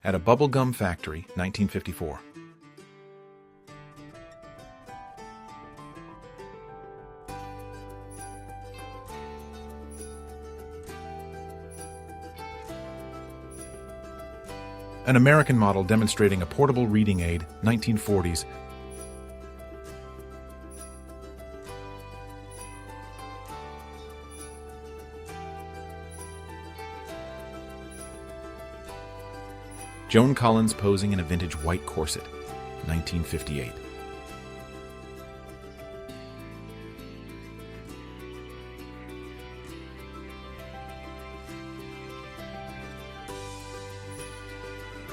At a bubble gum factory, 1954. An American model demonstrating a portable reading aid, 1940s. Joan Collins posing in a vintage white corset, 1958.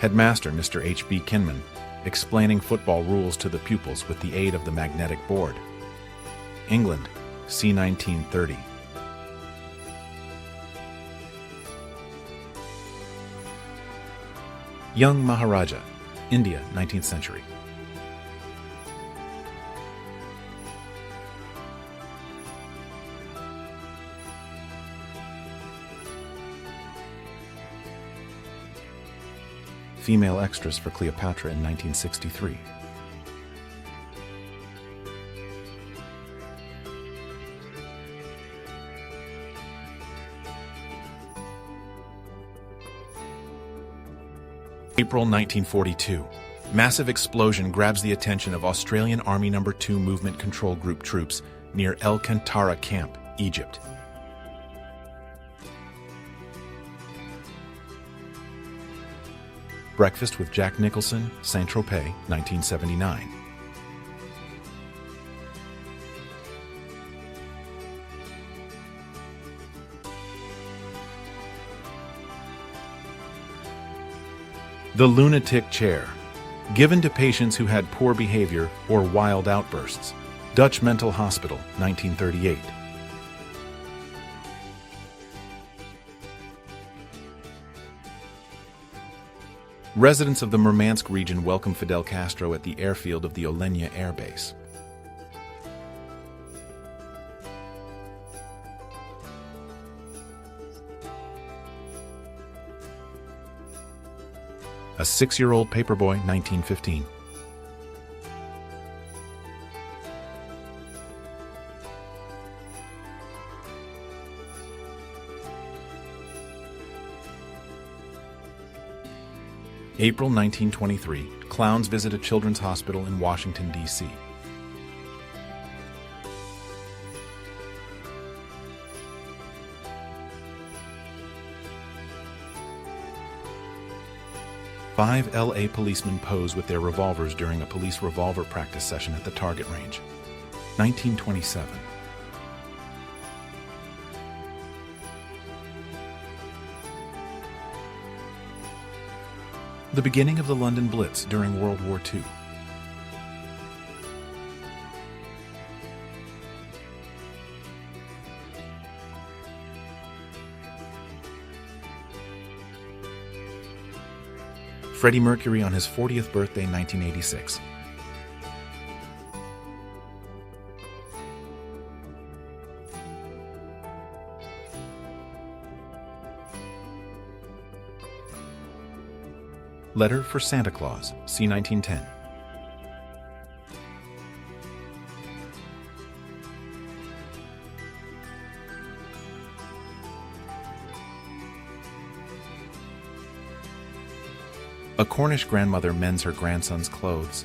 Headmaster Mr. H.B. Kinman, explaining football rules to the pupils with the aid of the magnetic board. England, c. 1930. Young Maharaja, India, 19th century. Female extras for Cleopatra in 1963. April 1942. Massive explosion grabs the attention of Australian Army No. 2 Movement Control Group troops near El Kantara Camp, Egypt. Breakfast with Jack Nicholson, Saint-Tropez, 1979. The lunatic chair, given to patients who had poor behavior or wild outbursts. Dutch Mental Hospital, 1938. Residents of the Murmansk region welcome Fidel Castro at the airfield of the Olenja Air Base. A 6-year-old paperboy, 1915. April 1923, clowns visit a children's hospital in Washington, D.C. Five L.A. policemen pose with their revolvers during a police revolver practice session at the target range. 1927. The beginning of the London Blitz during World War II. Freddie Mercury on his 40th birthday, 1986. Letter for Santa Claus, c. 1910. A Cornish grandmother mends her grandson's clothes.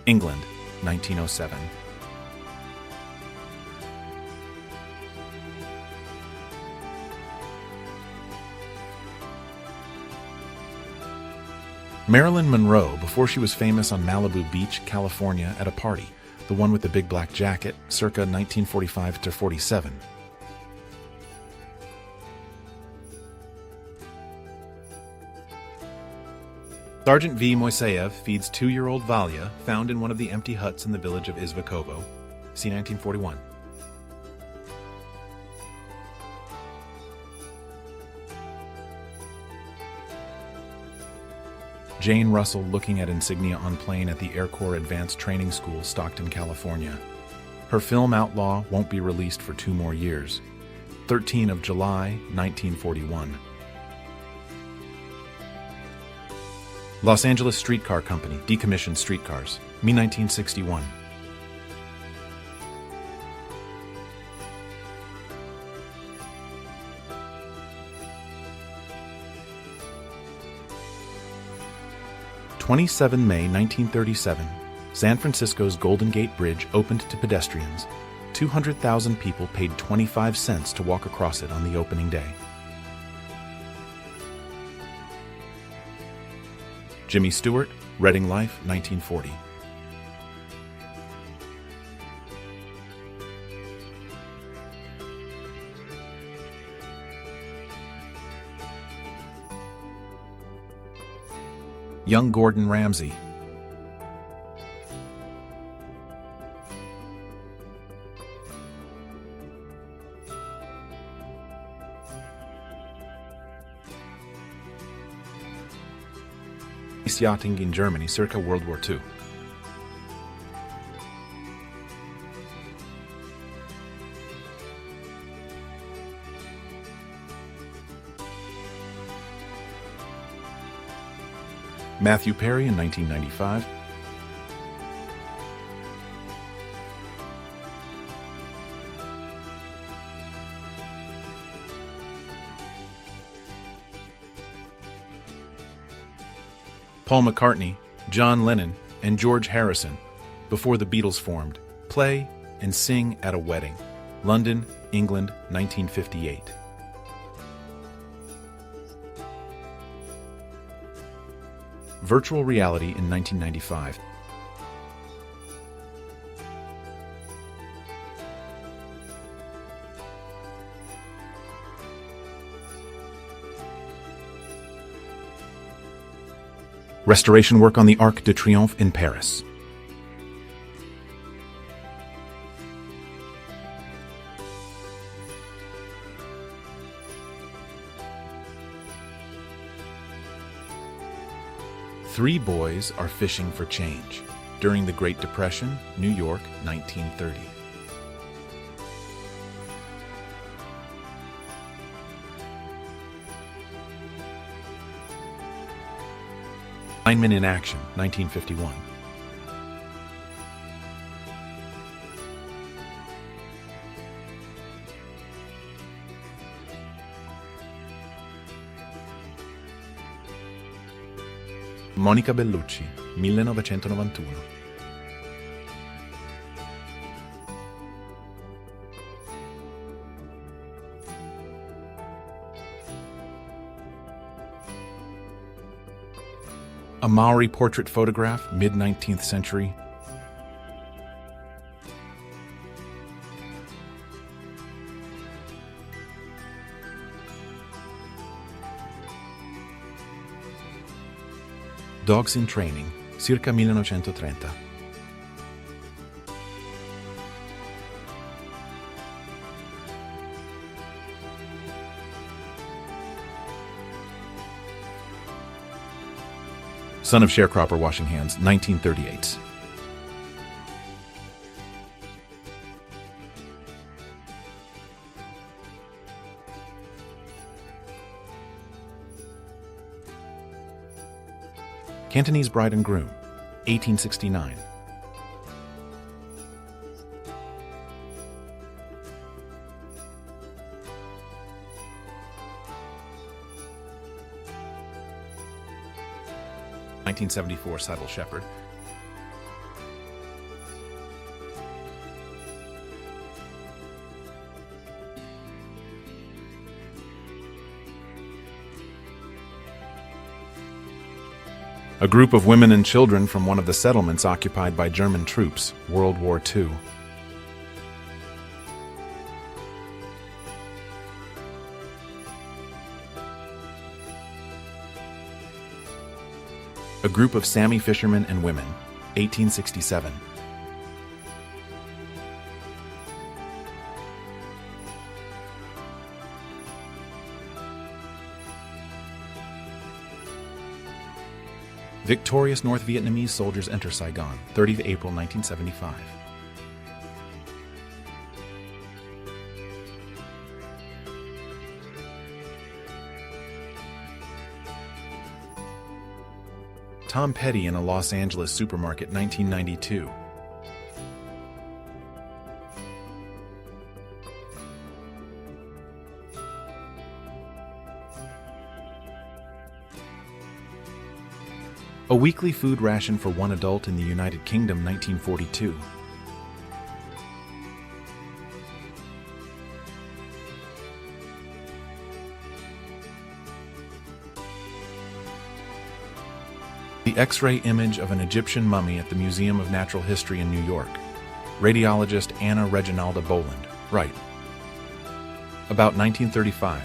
England, 1907. Marilyn Monroe before she was famous on Malibu Beach, California at a party, the one with the big black jacket, circa 1945 to 47. Sergeant V. Moiseyev feeds 2-year-old Valia, found in one of the empty huts in the village of Izvikovo, c. 1941. Jane Russell looking at insignia on plane at the Air Corps Advanced Training School, Stockton, California. Her film Outlaw won't be released for 2 more years. 13 of July, 1941. Los Angeles Streetcar Company decommissioned streetcars, Me 1961. May 1937, San Francisco's Golden Gate Bridge opened to pedestrians. 200,000 people paid 25 cents to walk across it on the opening day. Jimmy Stewart, Reading Life, 1940. Young Gordon Ramsay. Yachting in Germany circa World War II. Matthew Perry in 1995. Paul McCartney, John Lennon, and George Harrison, before the Beatles formed, play and sing at a wedding. London, England, 1958. Virtual reality in 1995. Restoration work on the Arc de Triomphe in Paris. Three boys are fishing for change. During the Great Depression, New York, 1930. Linemen in Action, 1951. Monica Bellucci, 1991. A Maori portrait photograph, mid-19th century. Dogs in Training, circa 1930. Son of Sharecropper Washing Hands, 1938. Cantonese Bride and Groom, 1869. (1974) Saddle Shepherd. A group of women and children from one of the settlements occupied by German troops, World War II. A group of Sami fishermen and women, 1867. Victorious North Vietnamese soldiers enter Saigon, 30th April 1975. Tom Petty in a Los Angeles supermarket, 1992. A weekly food ration for one adult in the United Kingdom, 1942. The X-ray image of an Egyptian mummy at the Museum of Natural History in New York. Radiologist Anna Reginalda Boland, right. About 1935.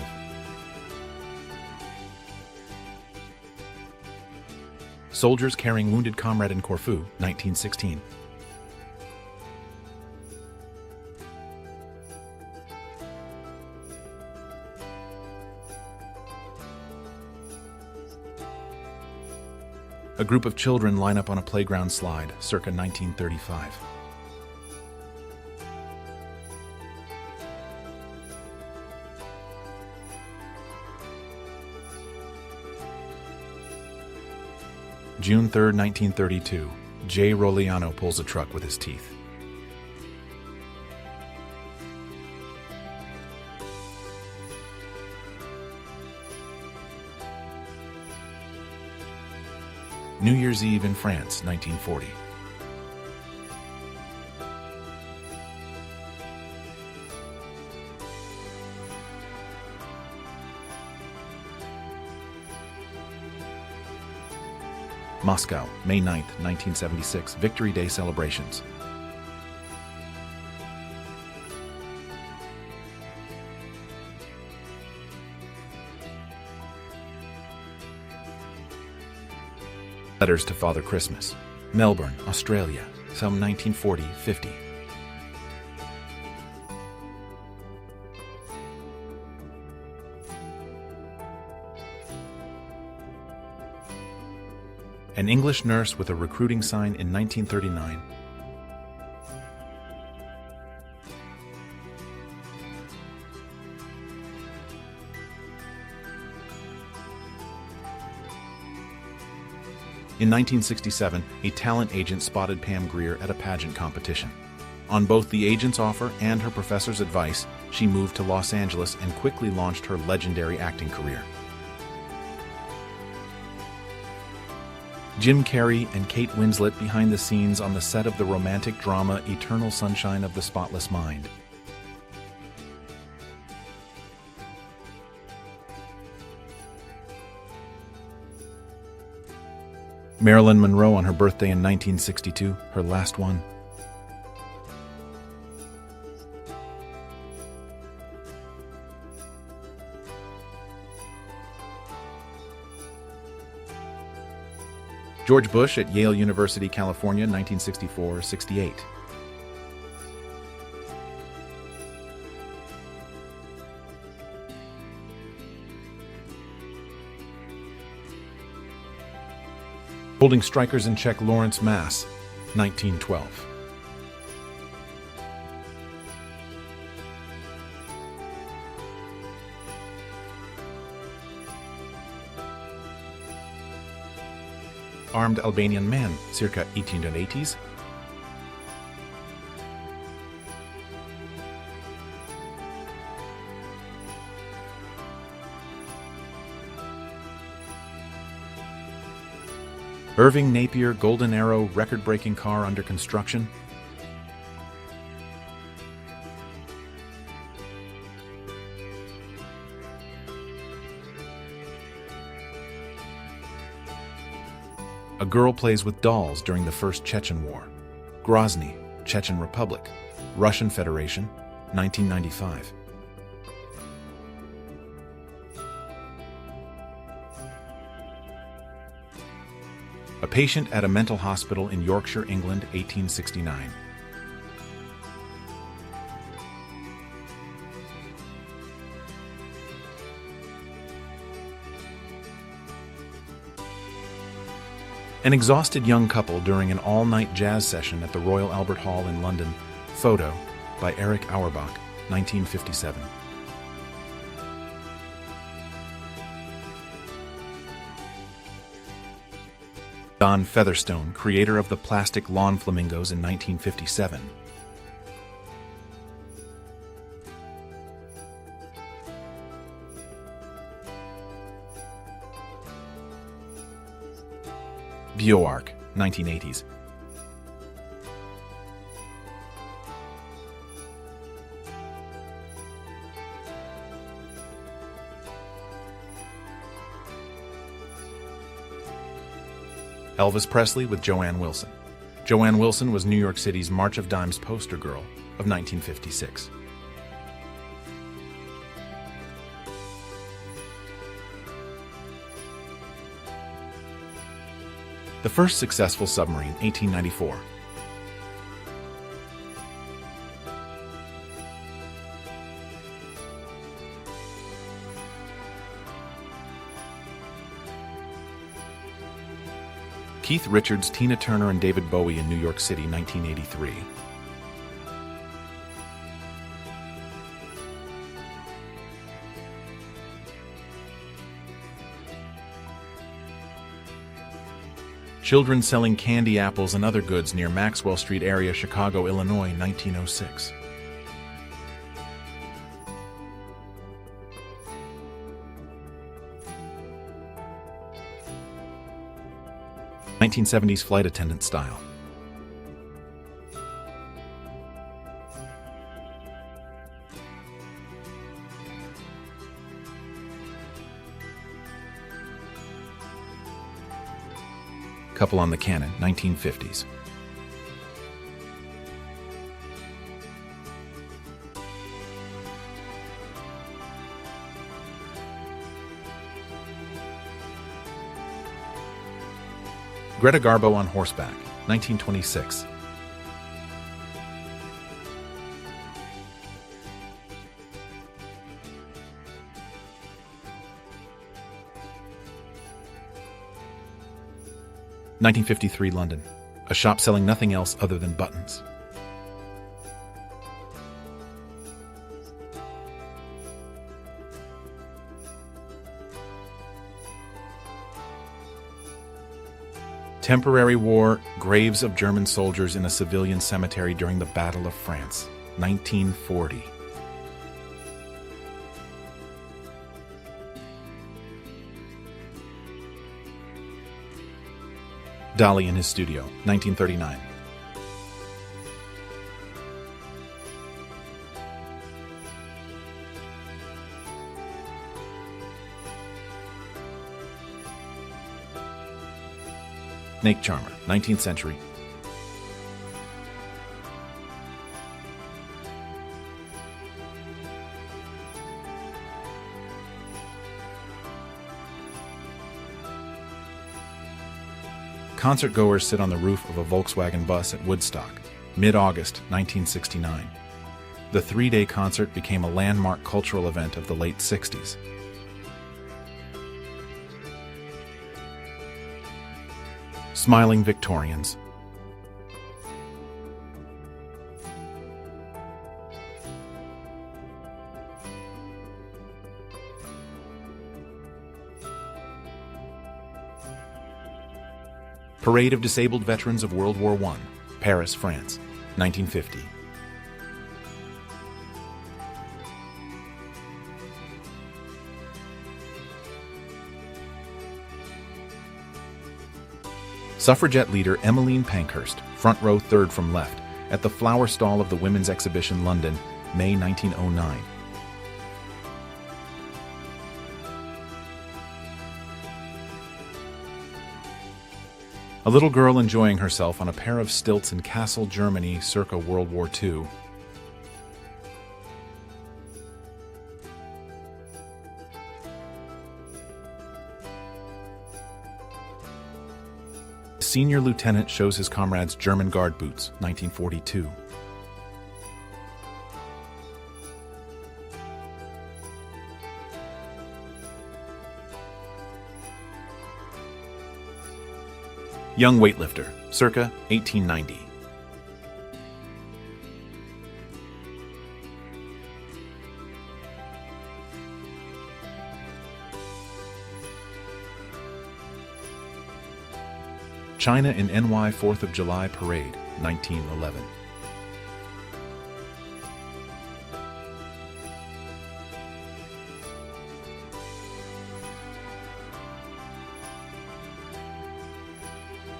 Soldiers carrying wounded comrade in Corfu, 1916. A group of children line up on a playground slide, circa 1935. June 3, 1932. Jay Roliano pulls a truck with his teeth. New Year's Eve in France, 1940. Moscow, May 9, 1976, Victory Day celebrations. Letters to Father Christmas. Melbourne, Australia, some 1940-50. An English nurse with a recruiting sign in 1939. In 1967, a talent agent spotted Pam Grier at a pageant competition. On both the agent's offer and her professor's advice, she moved to Los Angeles and quickly launched her legendary acting career. Jim Carrey and Kate Winslet behind the scenes on the set of the romantic drama Eternal Sunshine of the Spotless Mind. Marilyn Monroe on her birthday in 1962, her last one. George Bush at Yale University, California, 1964-68. Holding strikers in check, Lawrence, Mass., 1912. Armed Albanian man, circa 1880s. Irving Napier Golden Arrow record-breaking car under construction. A girl plays with dolls during the First Chechen War. Grozny, Chechen Republic, Russian Federation, 1995. A patient at a mental hospital in Yorkshire, England, 1869. An exhausted young couple during an all-night jazz session at the Royal Albert Hall in London. Photo by Eric Auerbach, 1957. Don Featherstone, creator of the plastic lawn flamingos in 1957. BioArc, 1980s. Elvis Presley with Joanne Wilson. Joanne Wilson was New York City's March of Dimes poster girl of 1956. The first successful submarine, 1894. Keith Richards, Tina Turner, and David Bowie in New York City, 1983. Children selling candy, apples, and other goods near Maxwell Street area, Chicago, Illinois, 1906. (1970s) flight attendant style. Couple on the Cannon, 1950s. Greta Garbo on horseback, 1926. (1953) London, a shop selling nothing else other than buttons. Temporary war, graves of German soldiers in a civilian cemetery during the Battle of France, 1940. Dali in his studio, 1939. Snake Charmer, 19th century. Concertgoers sit on the roof of a Volkswagen bus at Woodstock, mid-August 1969. The three-day concert became a landmark cultural event of the late 60s. Smiling Victorians. Parade of Disabled Veterans of World War I, Paris, France, 1950. Suffragette leader Emmeline Pankhurst, front row third from left, at the flower stall of the Women's Exhibition, London, May 1909. A little girl enjoying herself on a pair of stilts in Kassel, Germany, circa World War II. A senior lieutenant shows his comrades German guard boots, 1942. Young weightlifter, circa 1890. China in NY 4th of July Parade, 1911.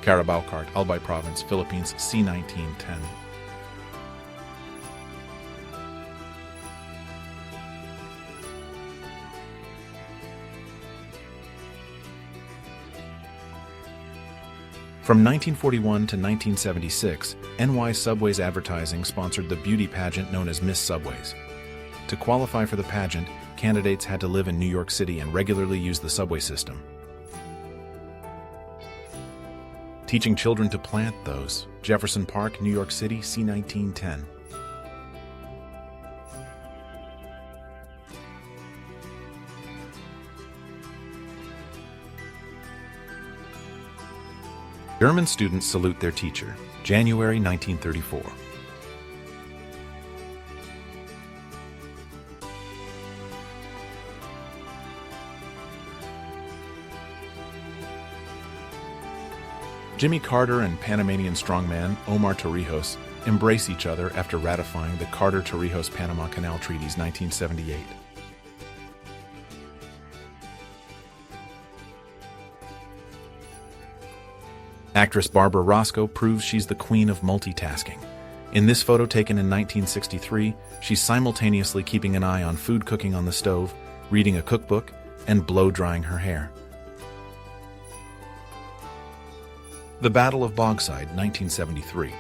Carabao Cart, Albay Province, Philippines, c. 1910. From 1941 to 1976, NY Subways Advertising sponsored the beauty pageant known as Miss Subways. To qualify for the pageant, candidates had to live in New York City and regularly use the subway system. Teaching children to plant those. Jefferson Park, New York City, c. 1910. German students salute their teacher, January 1934. Jimmy Carter and Panamanian strongman Omar Torrijos embrace each other after ratifying the Carter-Torrijos-Panama Canal Treaties 1978. Actress Barbara Roscoe proves she's the queen of multitasking. In this photo taken in 1963, she's simultaneously keeping an eye on food cooking on the stove, reading a cookbook, and blow-drying her hair. The Battle of Bogside, 1973.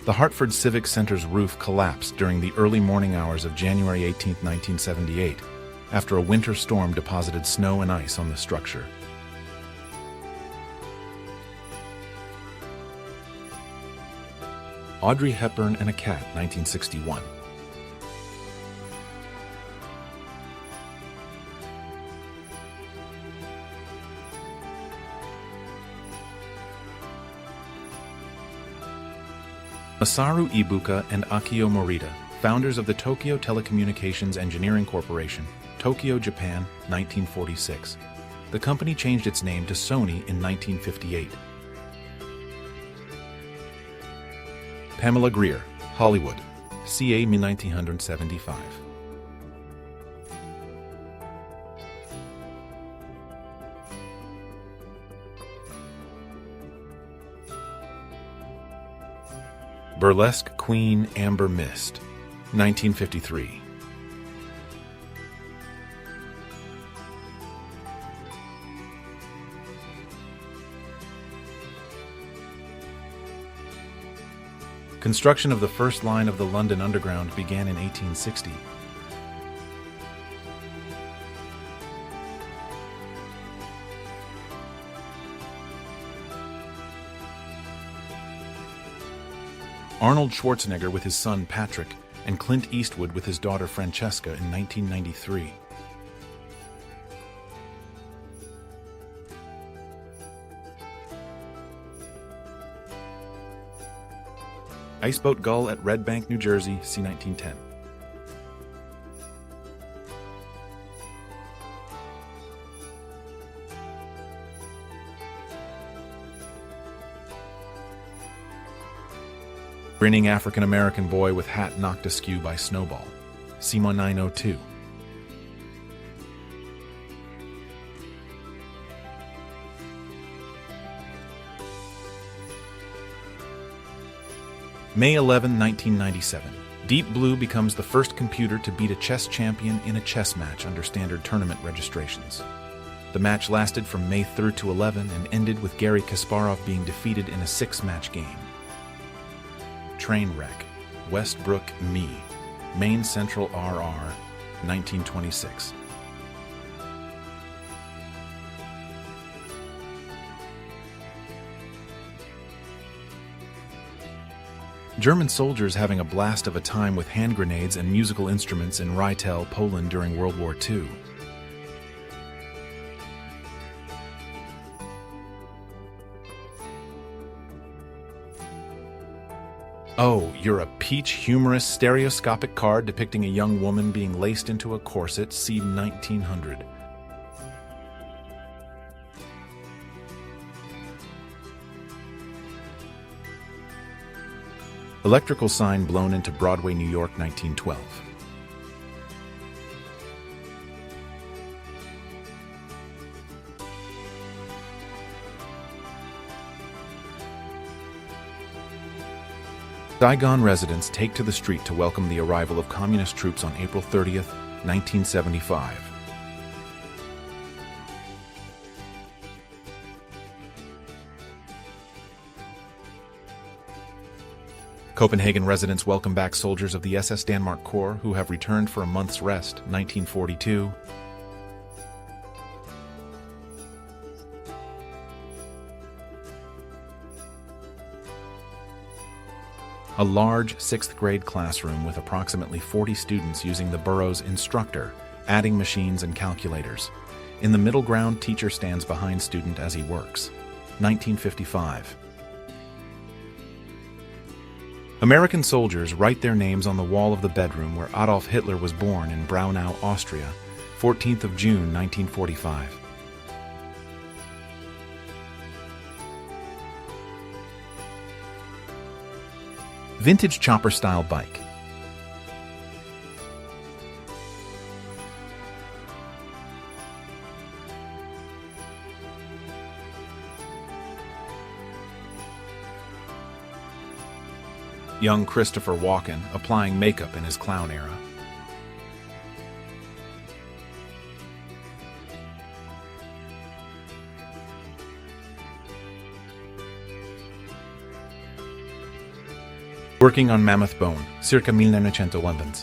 The Hartford Civic Center's roof collapsed during the early morning hours of January 18, 1978, after a winter storm deposited snow and ice on the structure. Audrey Hepburn and a Cat, 1961. Masaru Ibuka and Akio Morita, founders of the Tokyo Telecommunications Engineering Corporation, Tokyo, Japan, 1946. The company changed its name to Sony in 1958. Pamela Greer, Hollywood, ca. 1975. Burlesque Queen Amber Mist, 1953. Construction of the first line of the London Underground began in 1860. Arnold Schwarzenegger with his son Patrick, and Clint Eastwood with his daughter Francesca in 1993. Iceboat Gull at Red Bank, New Jersey, c. 1910. Grinning African-American boy with hat knocked askew by snowball, c. 1902. May 11, 1997. Deep Blue becomes the first computer to beat a chess champion in a chess match under standard tournament registrations. The match lasted from May 3 to 11 and ended with Garry Kasparov being defeated in a 6-match game. Trainwreck, Westbrook, Me, Maine Central RR, 1926. German soldiers having a blast of a time with hand grenades and musical instruments in Rytel, Poland during World War II. Oh, you're a peach humorous stereoscopic card depicting a young woman being laced into a corset, c. 1900. Electrical sign blown into Broadway, New York, 1912. Saigon residents take to the street to welcome the arrival of communist troops on April 30th, 1975. Copenhagen residents welcome back soldiers of the SS Danmark Corps who have returned for a month's rest, 1942. A large 6th grade classroom with approximately 40 students using the borough's instructor, adding machines and calculators. In the middle ground, teacher stands behind student as he works. 1955. American soldiers write their names on the wall of the bedroom where Adolf Hitler was born in Braunau, Austria, 14th of June, 1945. Vintage chopper-style bike. Young Christopher Walken applying makeup in his clown era. Working on mammoth bone, circa 1911.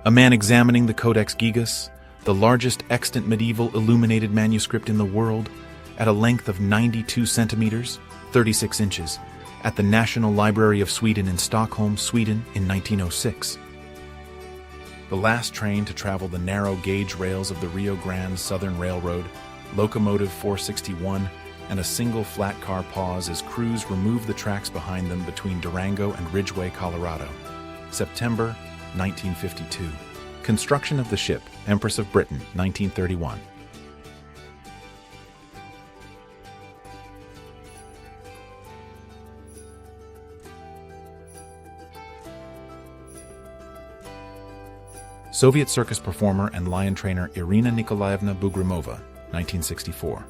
A man examining the Codex Gigas, the largest extant medieval illuminated manuscript in the world, at a length of 92 centimeters, 36 inches, at the National Library of Sweden in Stockholm, Sweden in 1906. The last train to travel the narrow gauge rails of the Rio Grande Southern Railroad, locomotive 461, and a single flat car pause as crews remove the tracks behind them between Durango and Ridgeway, Colorado. September 1952. Construction of the ship, Empress of Britain, 1931. Soviet circus performer and lion trainer Irina Nikolaevna Bugrimova, 1964.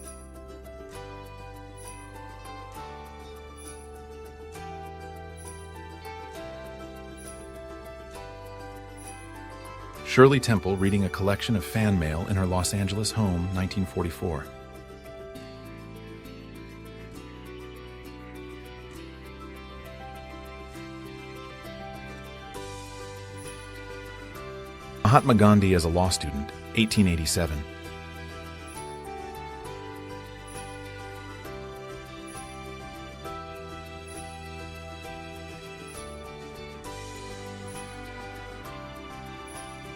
Shirley Temple reading a collection of fan mail in her Los Angeles home, 1944. Mahatma Gandhi as a law student, 1887.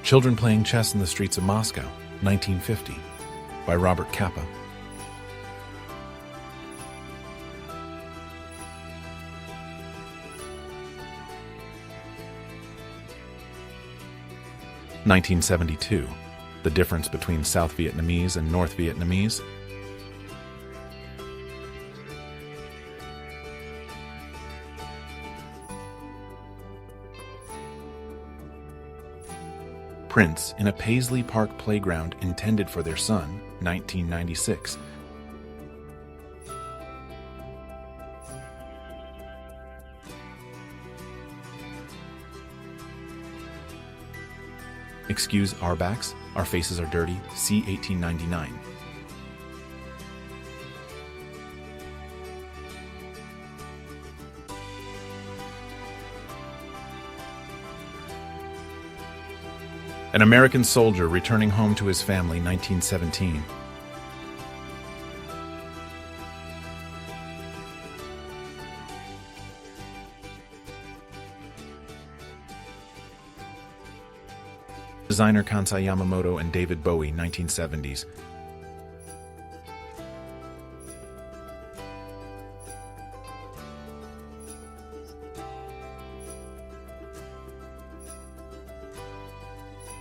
Children playing chess in the streets of Moscow, 1950, by Robert Capa. (1972), the difference between South Vietnamese and North Vietnamese. Prince in a Paisley Park playground intended for their son, 1996. Excuse our backs, our faces are dirty, c. 1899. An American soldier returning home to his family, 1917. Designer Kansai Yamamoto and David Bowie, 1970s.